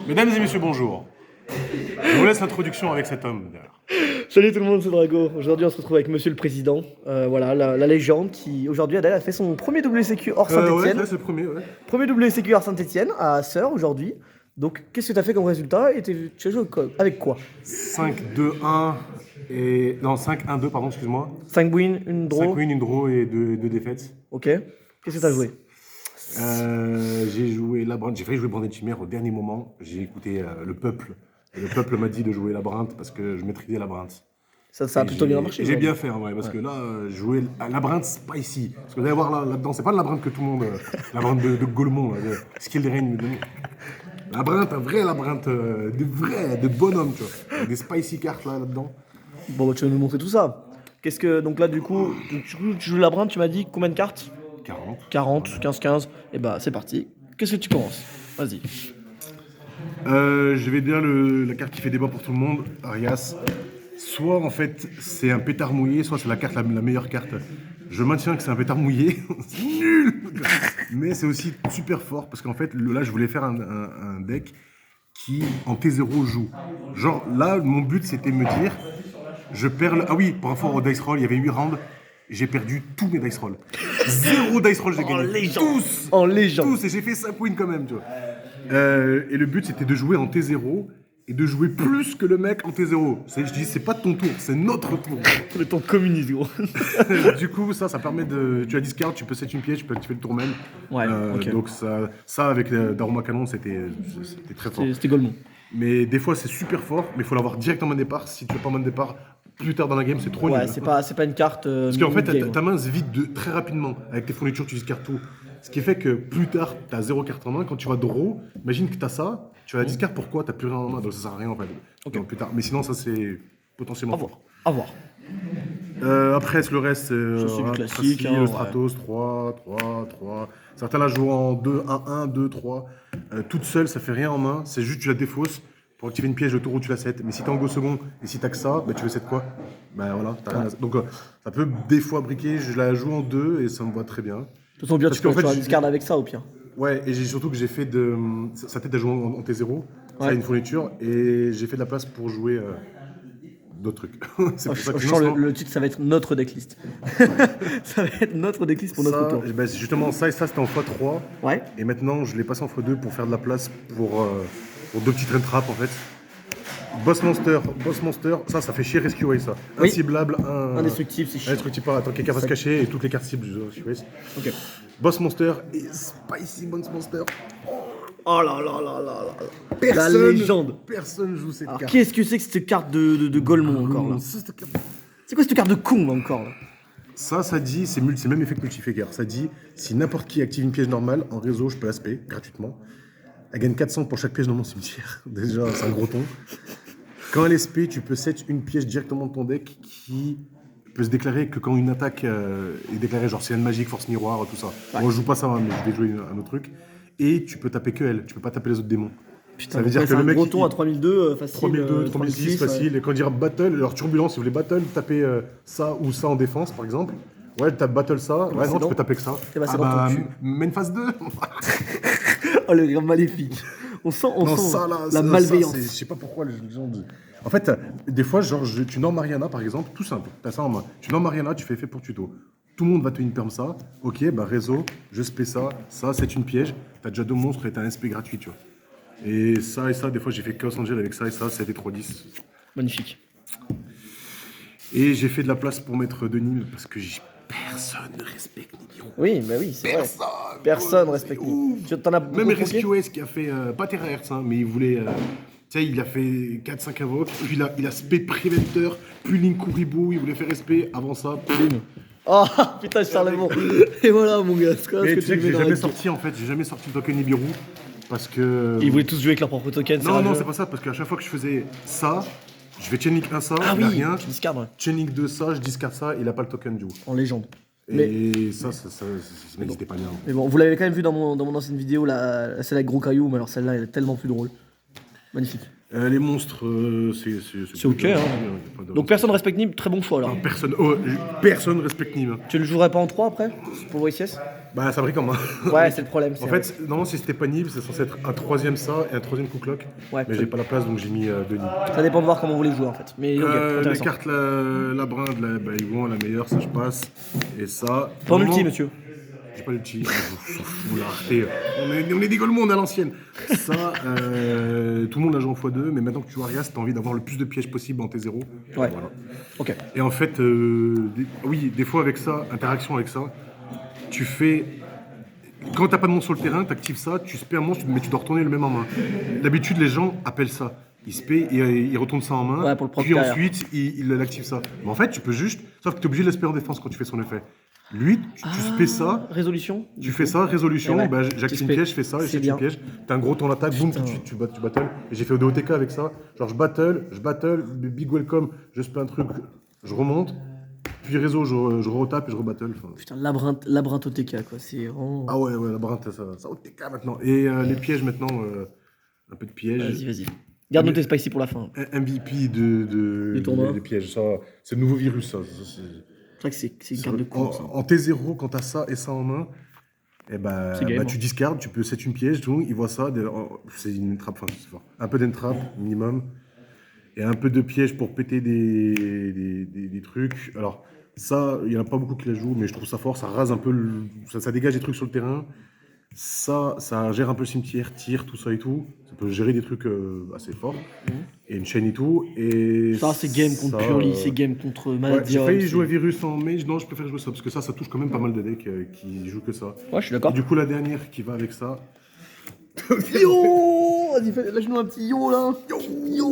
Mesdames et messieurs, bonjour. Je vous laisse l'introduction avec cet homme. Salut tout le monde, c'est Drago. Aujourd'hui, on se retrouve avec Monsieur le Président. Voilà, la légende qui, aujourd'hui, Adèle a fait son premier WSQ hors Ouais, Saint-Etienne. là c'est le premier, ouais. Premier WSQ hors Saint-Etienne, à Sœur, aujourd'hui. Donc, qu'est-ce que tu as fait comme résultat et tu as joué avec quoi? 5-2-1 et... Non, 5-1-2, pardon, excuse-moi. 5 wins, une 5 draw. wins, une draw et 2 défaites. Ok. Qu'est-ce que tu as joué? J'ai joué Labyrinthe, j'ai failli jouer Branded Chimère au dernier moment. J'ai écouté le peuple. Et le peuple m'a dit de jouer Labyrinthe parce que je maîtrisais Labyrinthe. Ça a plutôt bien marché. J'ai bien fait, en vrai, parce que là, jouer à Labyrinthe, c'est pas ici. Parce que vous allez voir là-dedans, c'est pas le Labyrinthe que tout le monde. Labyrinthe de Golemont, là, Skill Rain. Labyrinthe, un vrai Labyrinthe, de bonhomme, tu vois. Avec des spicy cartes là-dedans. Bon, bah, tu vas nous montrer tout ça. Qu'est-ce que. Donc là, du coup, tu joues labyrinthe, tu m'as dit combien de cartes? 40. 40, 15. Et bah, c'est parti. Qu'est-ce que tu commences? Vas-y. Je vais dire la carte qui fait débat pour tout le monde, Arias. Soit en fait c'est un pétard mouillé, soit c'est la carte la meilleure carte. Je maintiens que c'est un pétard mouillé, c'est nul. Mais c'est aussi super fort parce qu'en fait là je voulais faire un deck qui en T0 joue. Genre là mon but c'était de me dire je perds. Ah oui, par rapport au dice roll, il y avait 8 rounds. J'ai perdu tous mes dice rolls. 0 dice roll, j'ai gagné. Légende. Tous. En légende. Tous. Et j'ai fait 5 wins quand même, tu vois. Et le but, c'était de jouer en T0 et de jouer plus que le mec en T0. Je dis, c'est pas ton tour, c'est notre tour. Le temps communiste, gros. Du coup, ça permet de. Tu as discard, tu peux set une pièce, tu peux activer le tour même. Ouais, ok. Donc, ça avec Daruma Canon, c'était très fort. C'était Golemont. Mais des fois, c'est super fort, mais il faut l'avoir direct en main départ. Si tu n'as pas en main départ, plus tard dans la game, c'est trop nul. Ouais, c'est pas une carte. Parce qu'en fait, mid-game. ta main se vide très rapidement. Avec tes fournitures, tu discardes tout. Ce qui fait que plus tard, tu as 0 carte en main. Quand tu vas draw, imagine que tu as ça, tu vas la discard, pourquoi? Tu n'as plus rien en main, donc ça sert à rien en fait. Ok. Donc, plus tard. Mais sinon, ça c'est potentiellement À voir. fort. À voir. Après, le reste, c'est du classique, Tracy, hein, le ouais. Stratos, 3. Certains la jouent en 2, 1, 1, 2, 3. Toute seule, ça fait rien en main. C'est juste tu la défausses pour activer une piège le tour où tu la set. Mais si t'es en go second et si t'as que ça, bah, tu veux set quoi? Bah voilà, t'as rien à... Donc ça peut des fois briquer. Je la joue en 2 et ça me va très bien. De toute façon, bien, Parce tu peux qu'en fait, faire un discard avec ça au pire. Ouais, et j'ai surtout que j'ai fait de. Sa tête à jouer en T0, ça a Ouais. une fourniture, et j'ai fait de la place pour jouer d'autres trucs. C'est pour ça que Je sens sinon, le titre, ça va être notre decklist. Ça va être notre decklist pour notre ça, tour. bah, justement, ça et ça c'était en x3, Ouais. et maintenant je l'ai passé en x2 pour faire de la place pour 2 petites rain traps en fait. Boss Monster, ça fait chier Rescue Race ça. Oui. Inciblable, Indestructible, c'est chiant. indestructible par tant qu'il y a qu'à se cacher et toutes les cartes cibles du Rescue Race. Ok. Boss Monster et Spicy Boss Monster. Oh là là là là là. La légende. Personne joue cette Alors, carte. qu'est-ce que c'est que cette carte de Golemont encore là? C'est quoi cette carte de con là, encore là? Ça dit, c'est le même effet que Multifaker. Ça dit, si n'importe qui active une piège normale, en réseau, je peux la spé gratuitement. Elle gagne 400 pour chaque piège dans mon cimetière. Déjà, c'est un gros ton. Quand elle est spé, tu peux set une piège directement de ton deck qui peut se déclarer que quand une attaque est déclarée, genre Sienne Magique, Force Miroir, tout ça. Ouais. Moi, je joue pas ça, mais je vais jouer un autre truc. Et tu peux taper que elle, tu peux pas taper les autres démons. Putain, ça veut dire que c'est le un mec. gros ton à 3002, facile. 3002, 3006, facile. ouais. Et quand il dira battle, alors turbulence, si vous voulez battle, tapez ça ou ça en défense, par exemple. Ouais, tape battle ça. Ouais, non, tu peux taper que ça. Eh ben, c'est dans ton cul. main phase 2. Oh, le rire maléfique. On sent Non, ça là, la malveillance. je sais pas pourquoi les gens disent. En fait, des fois, genre, tu normes Mariana, par exemple, tout simple, t'as ça en main. Tu normes Mariana, tu fais effet pour tuto. Tout le monde va te perm ça. Ok, bah réseau, je spé ça, c'est une piège. T'as déjà 2 monstres et t'as un SP gratuit, tu vois. Et ça, des fois, j'ai fait Chaos Angel avec ça et ça, c'était 3-10. Magnifique. Et j'ai fait de la place pour mettre Denis parce que personne ne respecte Nibiru. Oui, bah oui, c'est vrai. Personne. Personne respecte. Ouf. Tu t'en as beaucoup Même croqué Rescue S qui a fait, pas Terra Hertz, hein, mais il voulait. Tu sais, il a fait 4-5 invoques, puis il a spé Preventeur, puis Linkuribu, il voulait faire SP, avant ça, bim. Oh putain, Charlemagne. Et voilà, mon gars. C'est quoi ce Mais que tu sais que mets j'ai dans jamais la sorti en fait, j'ai jamais sorti le token Nibiru parce que. Ils voulaient tous jouer avec leur propre token. Non, non, c'est pas ça, parce qu'à chaque fois que je faisais ça, je vais chainlink 1 ça, Ah il a oui, rien. tu discardes, ouais. Chainlink 2 ça, je discard ça, il a pas le token du coup. En légende. Et ça n'existait pas bien. Mais bon, vous l'avez quand même vu dans mon ancienne vidéo, celle avec gros cailloux, mais alors celle-là, elle est tellement plus drôle. Magnifique. Les monstres, C'est ok, hein. Donc personne respecte Nib, très bon choix alors. Personne respecte Nîmes. Tu le jouerais pas en 3 après pour YCS? Bah, ça brille comme un. Ouais, c'est le problème. En fait, normalement, si c'était pas nib, c'est censé être un troisième ça et un troisième coup-clock. Ouais, Mais j'ai pas la place, donc j'ai mis deux nib. ça dépend de voir comment vous les jouez en fait. Mais ok, Les intéressant. cartes labyrinthe, bah, ils vont la meilleure, ça je passe. Et ça. Pas en normalement- multi, monsieur. J'ai pas l'ulti, je s'en fout, la rareté. On est des Golemons, on est à l'ancienne. Ça, tout le monde l'a joué en x2, mais maintenant que tu joues Arias, t'as envie d'avoir le plus de pièges possible en T0. Ouais. Voilà. Ok. Et en fait, des fois avec ça, interaction avec ça, tu fais. Quand t'as pas de monstre sur le terrain, t'actives ça, tu spais un monstre, mais tu dois retourner le même en main. D'habitude, les gens appellent ça. Ils spé et ils retournent ça en main, Ouais, pour le prendre puis derrière. ensuite, ils activent ça. Mais en fait, tu peux juste. Sauf que t'es obligé de l'espérer en défense quand tu fais son effet. Lui, tu spé ça. Résolution. Tu fais ça, résolution, Ouais, bah, tu j'active une spé. piège, je fais ça, et C'est j'active bien. une piège. T'as un gros tour d'attaque, boum, tout de suite, tu battle. Et j'ai fait au DOTK avec ça. Genre, je battle, big welcome, je spé un truc, je remonte, puis réseau, je retape et je rebattle. Enfin, Putain, labyrinthe OTK quoi. C'est vraiment. ah ouais, la barinte, ça OTK maintenant. Et les pièges maintenant, un peu de pièges. Vas-y. Garde nos tes spicy pour la fin. MVP Du tournoi. des pièges, ça, c'est le nouveau virus, ça. C'est vrai que c'est une carte de con. ça. En T0, quand t'as ça et ça en main, et C'est game, hein. tu discardes, tu peux set une piège, tout, il voit ça, c'est une trappe, enfin c'est fort. Un peu d'entrap minimum, et un peu de piège pour péter des trucs. Alors ça, il n'y en a pas beaucoup qui la jouent, mais je trouve ça fort, ça rase un peu, ça dégage des trucs sur le terrain. Ça gère un peu le cimetière, tir, tout ça et tout. Ça peut gérer des trucs assez forts. Et une chaîne et tout. Et Ça, c'est game contre ça, Purely, c'est game contre Ouais, Maladium. j'ai failli c'est- jouer Virus en mage, non je préfère jouer ça parce que ça touche quand même pas mal de decks qui jouent que ça. Ouais, je suis Et d'accord. du coup la dernière qui va avec ça. Yo Vas-y, lâche-nous un petit yo là. Yo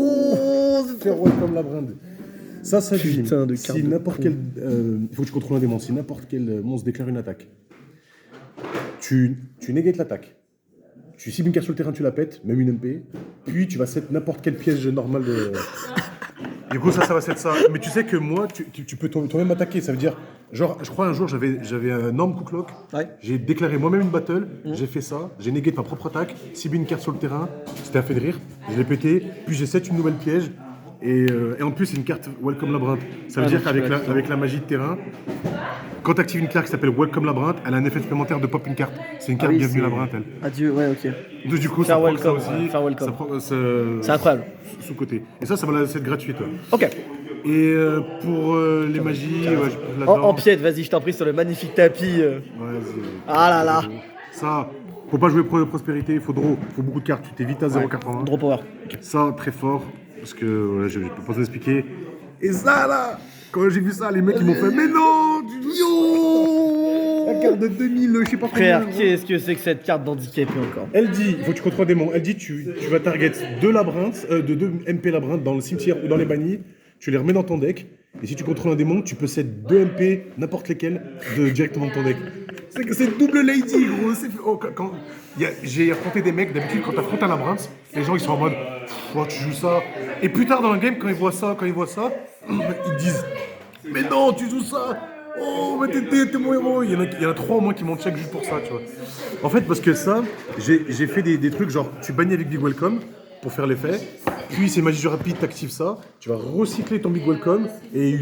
C'est roi comme la brinde. Ça dit, Putain de carte si de n'importe con. quel, il faut que tu contrôles un démon. Si n'importe quel monstre déclare une attaque, tu négates l'attaque. Tu cibles une carte sur le terrain, tu la pètes, même une MP. Puis tu vas set n'importe quel piège normal de. Du coup, ça va set ça. Mais tu sais que moi, tu peux toi-même m'attaquer. Ça veut dire, genre, je crois un jour, j'avais un norme cooklock. Ouais. J'ai déclaré moi-même une battle. J'ai fait ça. J'ai négé ma propre attaque. Ciblé une carte sur le terrain. C'était un fait de rire. Je l'ai pété. Puis j'ai set une nouvelle piège. Et en plus, c'est une carte Welcome Labyrinthe. Ça veut Ah, dire donc qu'avec tu peux avec la magie de terrain, quand tu actives une carte qui s'appelle Welcome Labyrinthe, elle a un effet supplémentaire de pop une carte. C'est une carte oui, bienvenue c'est- Labyrinthe, elle. Adieu, ouais, ok. Donc, du coup, ça Faire prend ça welcome, aussi. ouais, faire welcome. Ça prend, C'est incroyable. Sous-côté. Et ça va la set gratuite. Ouais. Ok. Et pour les magies, ouais, je peux là-dedans. En pied, vas-y, je t'en prie, sur le magnifique tapis. Vas-y. Ah là là. Ça, faut pas jouer prospérité, faut draw, faut beaucoup de cartes, tu t'évites à 0,80. Draw power. Ça, très fort, parce que voilà, je peux pas vous expliquer. Et ça là, quand j'ai vu ça, les mecs ils m'ont fait mais non, la carte de 2000, je sais pas Frère, combien. qu'est-ce que c'est que cette carte d'handicapé encore? Elle dit, il faut que tu contrôles un démon. Elle dit, tu vas target deux labyrinthes, deux MP labyrinthes dans le cimetière ou dans les bannis. Tu les remets dans ton deck. Et si tu contrôles un démon, tu peux set 2 MP, n'importe lesquels, directement de ton deck. C'est double lady, gros. J'ai affronté des mecs, d'habitude, quand t'affrontes un labyrinthe, les gens ils sont en mode, oh, tu joues ça. Et plus tard dans le game, quand ils voient ça, ils disent, mais non, tu joues ça. Oh, mais t'es mon héros. Il y en a 3 au moins qui m'ont check juste pour ça, tu vois. En fait, parce que ça, j'ai fait des trucs genre, tu bannis avec Big Welcome pour faire l'effet. Puis c'est magie rapide, t'actives ça. Tu vas recycler ton Big Welcome et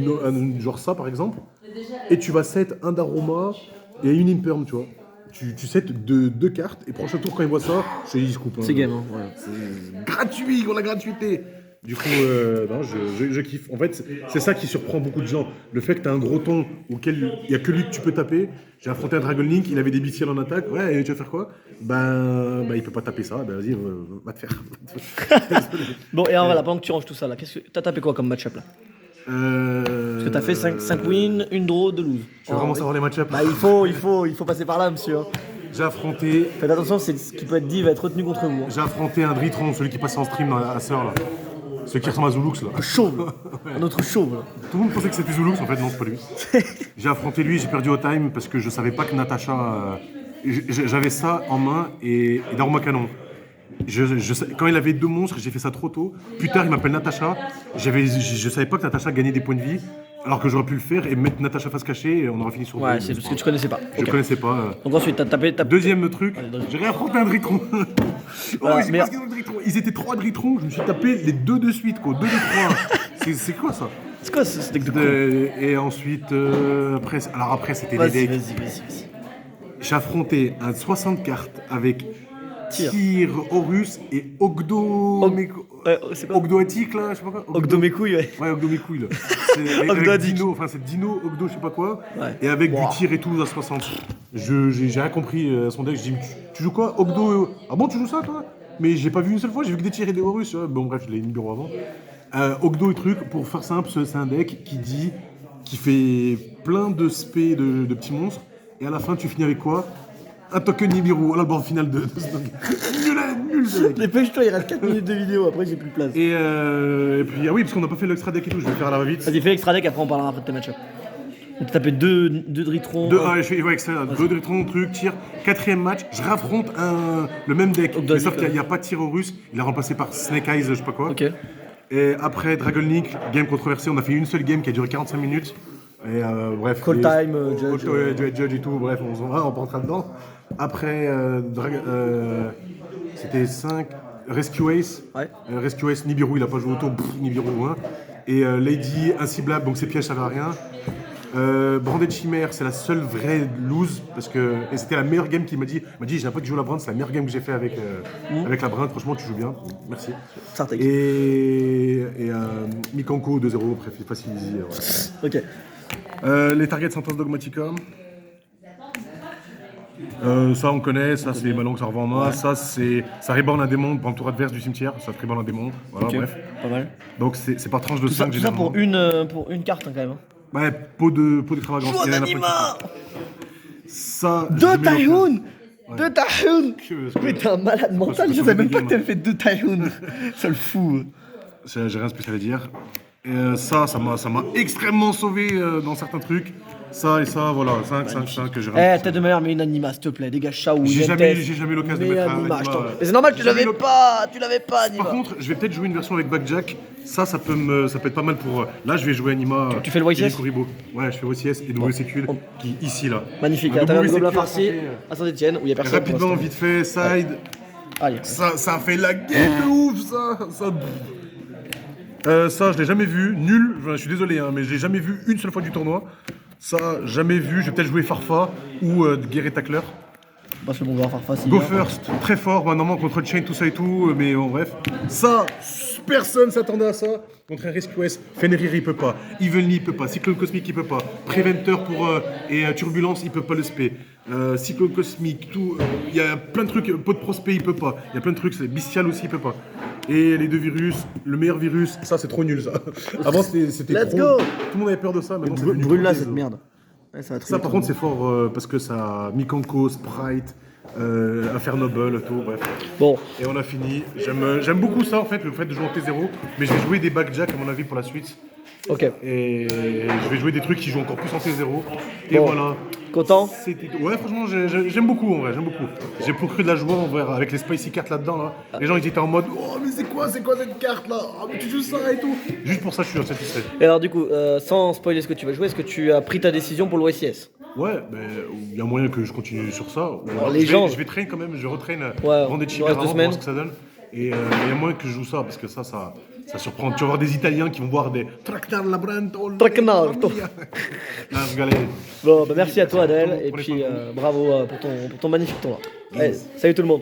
genre ça par exemple. Et tu vas set un d'aroma et une imperm, tu vois. Tu sets deux cartes et prochain tour quand ils voient ça, ils se coupent. Hein. C'est game, hein. Ouais. C'est gratuit, on la gratuité. Du coup, non, je kiffe. En fait, c'est ça qui surprend beaucoup de gens. Le fait que tu as un gros ton auquel il n'y a que lui que tu peux taper. J'ai affronté un Dragon Link, il avait des bestiales en attaque. Ouais, et tu vas faire quoi? Il peut pas taper ça. Ben vas-y, va te faire. Bon, et alors voilà, pendant que tu ranges tout ça là, t'as tapé quoi comme match-up là? Parce que t'as fait 5 wins, une draw, 2 lose. Je veux vraiment savoir les match-ups. Bah, il faut passer par là, monsieur. J'ai affronté Faites attention, c'est ce qui peut être dit va être retenu contre vous. hein. J'ai affronté un Dritron, celui qui passait en stream à Sœur là. Celui qui ressemble à Zulux là. Chauve, un autre chauve. Là. Tout le monde pensait que c'était Zulux, en fait non, c'est pas lui. J'ai affronté lui, j'ai perdu au time parce que je savais pas que Natacha. J'avais ça en main et d'Aroma Canon. Quand il avait 2 monstres, j'ai fait ça trop tôt. Plus tard, il m'appelle Natacha. Je savais pas que Natacha gagnait des points de vie, alors que j'aurais pu le faire et mettre Natacha face cachée et on aurait fini sur Ouais, deux. c'est parce que tu connaissais pas. Je Ok. connaissais pas. Donc ensuite, t'as tapé. Deuxième truc, j'ai réaffronté un Dritron. Voilà, je sais mais- pas ce qu'ils ont le Dritron. Ils étaient 3 Dritrons, je me suis tapé les 2 de suite, quoi. 2 de 3. C'est quoi ça? C'est quoi ce deck de con? Et ensuite, après c'était des Vas-y, decks. vas-y. j'ai affronté un 60 cartes avec Tyr. Tyr, Horus et Ogdo. C'est quoi Ogdoatic là, je sais pas quoi. Ogdo mes couilles, ouais. Ouais, Ogdo mes couilles là. C'est avec Ogdoatic. Dino, enfin c'est Dino, Ogdo, je sais pas quoi. Ouais. Et avec Wow. du tir et tout à 60. J'ai rien compris à son deck. Je dis, tu joues quoi Ogdo Ah bon, tu joues ça toi? Mais j'ai pas vu une seule fois, j'ai vu que des tirs et des Horus. Ouais. Bon, bref, je l'ai mis bureau avant. Ogdo et truc, pour faire simple, c'est un deck qui fait plein de spé de petits monstres. Et à la fin, tu finis avec quoi? Un token Nibiru. Voilà le bord final de ce deck. Nul ce deck. Dépêche-toi, il reste 4 minutes de vidéo, après j'ai plus de place. Et puis, ah oui, parce qu'on n'a pas fait l'extra deck et tout, je vais le faire à la va-vite. Vas-y, fais l'extra deck, après on parlera après de tes match-up. On peut taper deux Dritrons. Je fais ouais, excellent. Deux Dritron, truc, tir. Quatrième match, je raffronte le même deck. Ogdoatic, Mais sauf qu'il ouais. n'y a pas de tir au russe, il est remplacé par Snake Eyes, je sais pas quoi. Ok. Et après Dragon Link, game controversé, on a fait une seule game qui a duré 45 minutes. Et bref. Call les- time, Judge. Judge et tout, bref, on s'en va, on rentre dedans. Après, c'était 5. Rescue Ace. Ouais. Rescue Ace, Nibiru, il a pas joué autour, Nibiru 1. Et Lady, Inciblable, donc ses pièges ça va à rien. Branded Chimère, c'est la seule vraie lose parce que et c'était la meilleure game qu'il m'a dit. Il m'a dit j'ai pas que tu joues la Brand, c'est la meilleure game que j'ai fait avec avec la Brand. Franchement, tu joues bien. Merci. Sartek. Et Mikanko 2-0, facile easy. Ouais. Ok. Les targets Santos Dogmatica. Ça on connaît, ça c'est les ballons que ça revend en main, ça reborn un démon pour le tour adverse du cimetière, ça te reborn un démon, voilà Ok. bref. Pas mal. Donc c'est par tranche de Tout ça, 5 tout ça pour une carte hein, quand même. Hein. Ouais, pot d'extravagance. Joue Il y en en a pas qui anima. partent. Ça. Deux j'ai mis Typhoon. Ouais. Deux Typhoon. Que- Mais t'es un malade mental, que je ça savais fait même des pas que games. t'avais fait deux Typhoon. Ça le fout. J'ai rien de spécial à dire. Et ça m'a extrêmement sauvé dans certains trucs. Ça et ça, voilà, 5, que j'ai rien Eh, de tête de manière, mais une anima, s'il te plaît, dégage ça ou J'ai Yentes. jamais eu l'occasion de Mais mettre un anima, anima, je t'en- ouais. Mais c'est normal, tu J'ai jamais l'avais eu pas, tu l'avais pas, anima. Par contre, je vais peut-être jouer une version avec Backjack. Ça peut être pas mal pour. Là, je vais jouer Anima. Tu fais le YCS? Kuribo. Ouais, je fais YCS et WCQ qui ici là. Magnifique, Un t'as un WCQ gobelin à farci frapper, à Saint-Etienne où il y a personne. pour Rapidement, l'instant. vite fait, side. Allez. Ça fait la game de ouf, ça, je l'ai jamais vu, nul. Enfin, je suis désolé, hein, mais je l'ai jamais vu une seule fois du tournoi. Ça, jamais vu. Je vais peut-être jouer Farfa ou Guerre Tackler. Passe le bon joueur Farfa. Go First, très fort, normalement contre Chain, tout ça et tout, mais bon, bref. Ça, personne s'attendait à ça. Contre un Rescue S, Fenrir il peut pas, Evilny il peut pas, Cyclone Cosmique il peut pas, Preventor et Turbulence il peut pas le spé. Cyclone Cosmique, tout, il y a plein de trucs, Pot de Prospect il peut pas, il y a plein de trucs, c'est Bestial aussi il peut pas. Et les deux virus, le meilleur virus, ça c'est trop nul ça. Avant c'était Let's trop. go. Tout le monde avait peur de ça, maintenant c'est devenu Brûle là trop cette des- merde. Ouais, ça va très Ça vite, par hein. contre c'est fort parce que ça Mikanko, Sprite, Infernoble, tout, bref. Bon, Et on a fini. J'aime beaucoup ça en fait, le fait de jouer en T0, mais je vais jouer des backjack à mon avis pour la suite. ok. Et je vais jouer des trucs qui jouent encore plus en T0. Et Bon. voilà. Content? C'était tout. Ouais, franchement, j'aime beaucoup en vrai, j'aime beaucoup. J'ai procuré de la joie en vrai avec les spicy cartes là-dedans. Là. Les gens ils étaient en mode oh, mais c'est quoi cette carte là? Oh, mais tu joues ça et tout. Juste pour ça, je suis satisfait. Et alors du coup, sans spoiler ce que tu vas jouer, est-ce que tu as pris ta décision pour le YCS? Ouais, mais il y a moyen que je continue sur ça. Ou alors, les gens- je vais train quand même, je retraîne Ouais, Branded il Chimera reste 2 avant pour semaines. voir ce que ça donne. Et il y a moyen que je joue ça parce que ça surprend. Tu vas voir des Italiens qui vont voir des Tractar Labranto. Tracnarto. Ah, regalé. Bon, bah merci à toi Adèle, et Prenez puis soin de bravo pour ton magnifique tournoi. Allez, salut tout le monde.